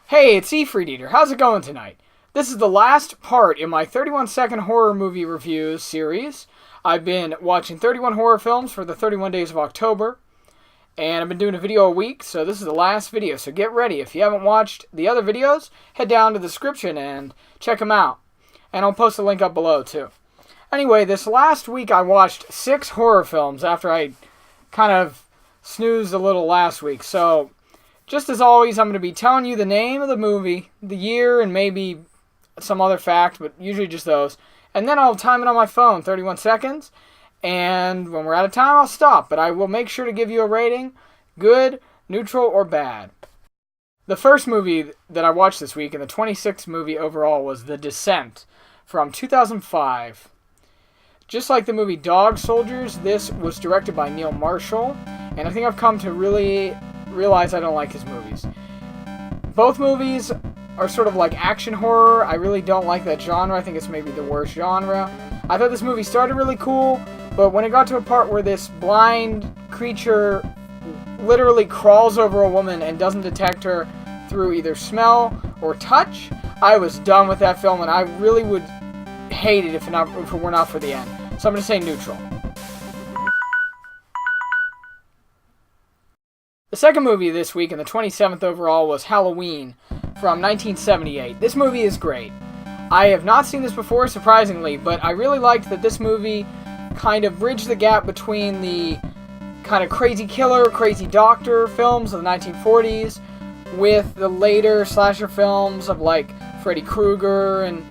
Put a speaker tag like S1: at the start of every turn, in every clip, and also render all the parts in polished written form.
S1: Hey, it's E-Freed Eater. How's it going tonight? This is the last part in my 31-second horror movie reviews series. I've been watching 31 horror films for the 31 days of October, and I've been doing a video a week, so this is the last video, so get ready. If you haven't watched the other videos, head down to the description and check them out. And I'll post a link up below, too. Anyway, this last week I watched 6 horror films after I kind of snoozed a little last week, so just as always, I'm going to be telling you the name of the movie, the year, and maybe some other fact, but usually just those. And then I'll time it on my phone, 31 seconds. And when we're out of time, I'll stop. But I will make sure to give you a rating, good, neutral, or bad. The first movie that I watched this week, and the 26th movie overall, was The Descent from 2005. Just like the movie Dog Soldiers, this was directed by Neil Marshall. And I think I've come to really realize I don't like his movies. Both movies are sort of like action horror. I really don't like that genre. I think it's maybe the worst genre. I thought this movie started really cool, but when it got to a part where this blind creature literally crawls over a woman and doesn't detect her through either smell or touch, I was done with that film, and I really would hate it if it were not for the end. So I'm going to say neutral. The second movie this week, and the 27th overall, was Halloween from 1978. This movie is great. I have not seen this before, surprisingly, but I really liked that this movie kind of bridged the gap between the kind of crazy killer, crazy doctor films of the 1940s with the later slasher films of like Freddy Krueger and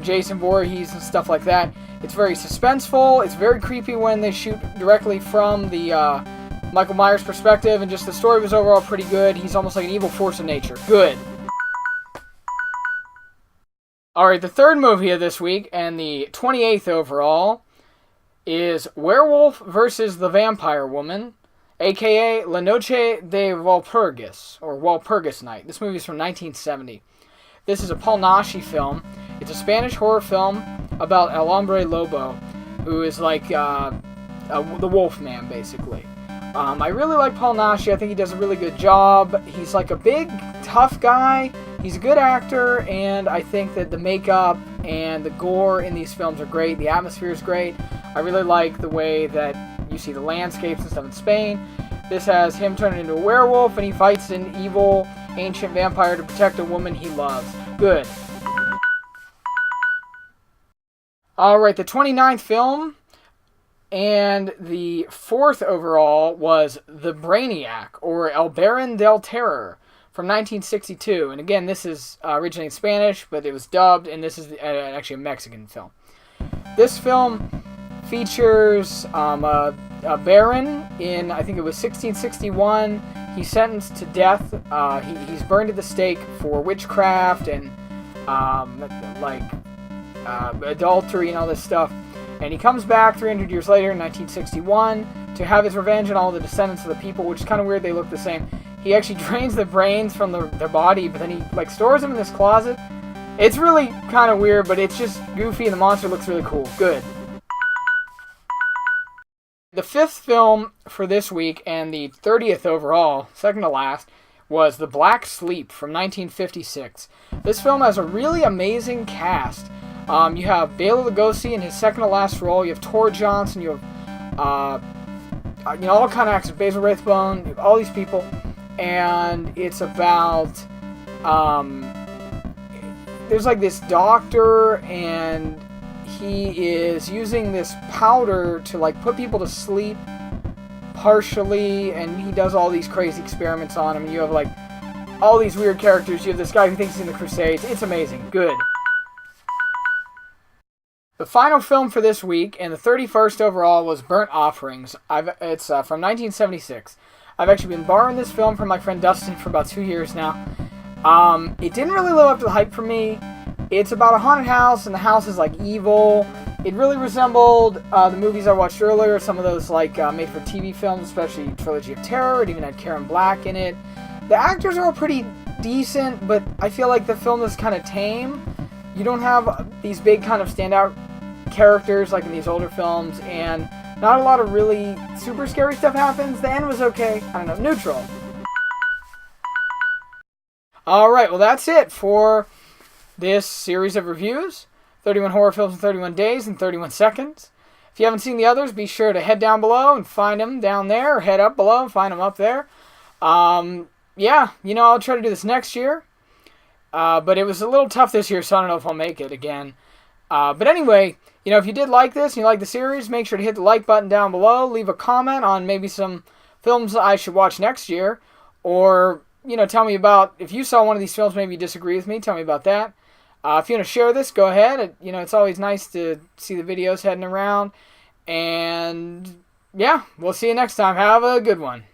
S1: Jason Voorhees and stuff like that. It's very suspenseful. It's very creepy when they shoot directly from the Michael Myers' perspective, and just the story was overall pretty good. He's almost like an evil force of nature. Good. Alright, the third movie of this week, and the 28th overall, is Werewolf versus the Vampire Woman, aka La Noche de Walpurgis, or Walpurgis Night. This movie is from 1970. This is a Paul Naschy film. It's a Spanish horror film about El Hombre Lobo, who is like the wolf man, basically. I really like Paul Naschy. I think he does a really good job. He's like a big, tough guy. He's a good actor, and I think that the makeup and the gore in these films are great. The atmosphere is great. I really like the way that you see the landscapes and stuff in Spain. This has him turning into a werewolf, and he fights an evil, ancient vampire to protect a woman he loves. Good. Alright, the 29th film and the 4th overall was The Brainiac, or El Baron del Terror, from 1962. And again, this is originally in Spanish, but it was dubbed, and this is actually a Mexican film. This film features a baron in, I think it was 1661. He's sentenced to death. He's burned at the stake for witchcraft and adultery and all this stuff. And he comes back 300 years later in 1961 to have his revenge on all the descendants of the people, which is kind of weird. They look the same. He actually drains the brains from their body, but then he stores them in this closet. It's really kind of weird, but it's just goofy, and the monster looks really cool. Good. The 5th film for this week, and the 30th overall, second to last, was The Black Sleep from 1956. This film has a really amazing cast. You have Bela Lugosi in his second to last role. You have Tor Johnson. You have, all kind of actors. Basil Rathbone. You have all these people, and it's about there's like this doctor, and he is using this powder to like put people to sleep partially, and he does all these crazy experiments on them. You have like all these weird characters. You have this guy who thinks he's in the Crusades. It's amazing. Good. The final film for this week, and the 31st overall, was Burnt Offerings. It's from 1976. I've actually been borrowing this film from my friend Dustin for about 2 years now. It didn't really live up to the hype for me. It's about a haunted house, and the house is like evil. It really resembled the movies I watched earlier, some of those like made-for-TV films, especially Trilogy of Terror. It even had Karen Black in it. The actors are all pretty decent, but I feel like the film is kind of tame. You don't have these big kind of standout characters like in these older films, and Not a lot of really super scary stuff happens. The end was okay. I don't know, neutral. Alright, well that's it for this series of reviews. 31 horror films in 31 days and 31 seconds. If you haven't seen the others, be sure to head down below and find them down there, or head up below and find them up there. Yeah, I'll try to do this next year. But it was a little tough this year, so I don't know if I'll make it again. But anyway, if you did like this and you like the series, make sure to hit the like button down below. Leave a comment on maybe some films I should watch next year. Or, tell me about, if you saw one of these films, maybe you disagree with me, tell me about that. If you want to share this, go ahead. It's always nice to see the videos heading around. And, yeah, we'll see you next time. Have a good one.